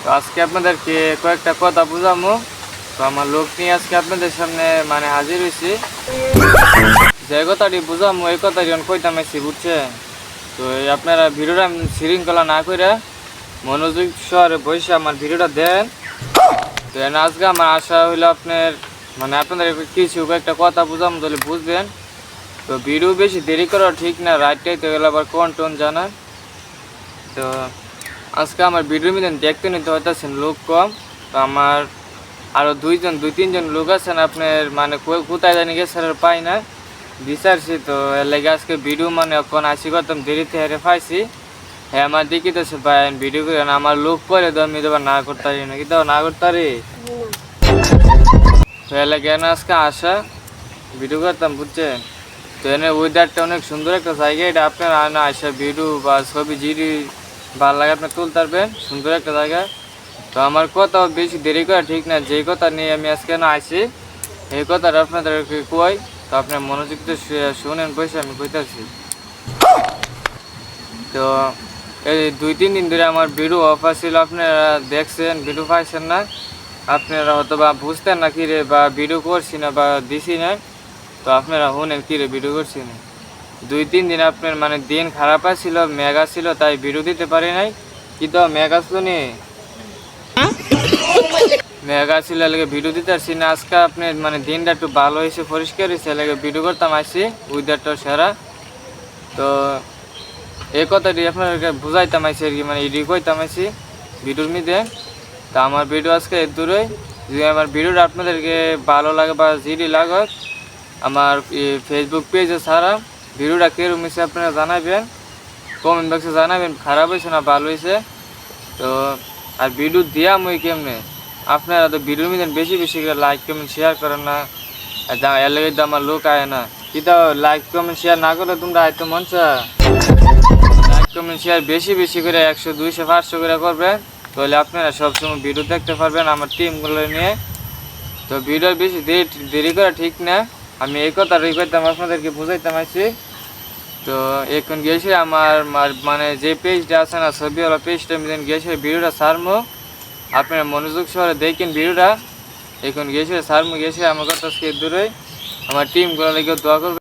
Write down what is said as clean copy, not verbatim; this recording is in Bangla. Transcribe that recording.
তো আজকে আপনাদেরকে কয়েকটা কথা বুঝামো। তো আমার লোক নিয়ে আজকে আপনাদের সামনে মানে হাজির হয়েছি। যে কথাটি বুঝামো এই কথাটি কইতাম আছি, বুঝছেন? তো আপনারা ভিডিওটা শৃঙ্খলা না করে মনোযোগ সহকারে বসে আমার ভিডিওটা দেন। তো আজকে আমার আশা হইলো আপনাদের কিছু কয়েকটা কথা বুঝামো, তাহলে বুঝবেন। তো ভিডিও বেশি দেরি করা ঠিক না, রাইটটাই তো গেলে আবার কোন টোন জানান। তো আজকে আমার ভিডিওর মধ্যে দেখতে নিতে হইতেছেন লোক কম। তো আমার আরও দুই তিনজন লোক আছেন, আপনার মানে কোথায় জানি গেছে পাই না, বিচারছি। তো এর লাগে আজকে ভিডিও মানে এখন আসি করতাম দেরিতে হেরে পাইছি। হ্যাঁ আমার দেখি তো সে ভাই ভিডিও করে আমার লোক করে তো আমি দেবার না করতে পারি না, কিন্তু না করতে পারি। তো এর লাগে আজকে আসা ভিডিও করতাম, বুঝছেন? তো এনে ওয়েদারটা অনেক সুন্দর একটা জায়গা, এটা আপনার আনা আসা ভিডিও বা ছবি জিডি ভালো লাগে আপনি তুলতে পারবেন, সুন্দর একটা জায়গা। তো আমার কথা বেশি দেরি করা ঠিক না, যে কথা নিয়ে আমি আজকে না আসি এই কথাটা আপনাদেরকে কই। তো আপনার মনোযোগ তো শুনেন, বসে আমি কইতাছি। তো এই 2-3 দিন ধরে আমার ভিডিও অফ ছিল, আপনারা দেখছেন ভিডিও পাইছেন না, আপনারা হয়তো বা বুঝতেন না কিরে বা ভিডিও করছি না বা দিছি না। তো আপনারা শুনেন কিরে ভিডিও করছি না। 2-3 দিন আপনার মানে দিন খারাপ ছিল, মেঘা ছিল, তাই ভিডিও দিতে পারি নাই। কিন্তু মেঘা ছিল নি, মেঘা ছিল লাগে ভিডিও দিতে পারছি না। আজকে আপনার মানে দিনটা একটু ভালো হয়েছে, পরিষ্কার হয়েছে, লাগে ভিডিও করতাম আসছি, ওয়েদারটা সেরা। তো এই কথাটি আপনাদেরকে বুঝাইতাম আইসি আর কি, মানে এডি কইতাম আইসি ভিডিওর মধ্যে। তা আমার ভিডিও আজকে এর দূরই। যদি আমার ভিডিওটা আপনাদেরকে ভালো লাগে বা জিডি লাগত, আমার ফেসবুক পেজে ছাড়া ভিডিওটা কেরম হয়েছে আপনারা জানাবেন, কমেন্ট বক্সে জানাবেন খারাপ হয়েছে না ভালো হয়েছে। তো আর ভিডিও দিয়া মই কেমনে, আপনারা তো ভিডিওর মধ্যে বেশি বেশি করে লাইক কমেন্ট শেয়ার করেন না, এর লাগে তো আমার লোক আয় না। কিন্তু লাইক কমেন্ট শেয়ার না করলে তোমরা আয়তো মন চা, লাইক কমেন্ট শেয়ার বেশি বেশি করে 100 200 500 করে করবেন, তাহলে আপনারা সবসময় ভিডিও দেখতে পারবেন আমার টিমগুলো নিয়ে। তো ভিডিও বেশি দেরি করা ঠিক না, আমি এই কথাটাই করতাম আপনাদেরকে বুঝাইতাম আছি। তো এখন গেছে আমার মানে যে পেজটা আছে না ছবিওয়ালা পেজটা গেছে ভিডিওটা সারমো, আপনারা মনোযোগ সহকারে দেখেন ভিডিওটা। এখন গেছে সারমো, গেছে আমার কথা দূরে আমার টিমগুলো লেগে দোয়া করবে।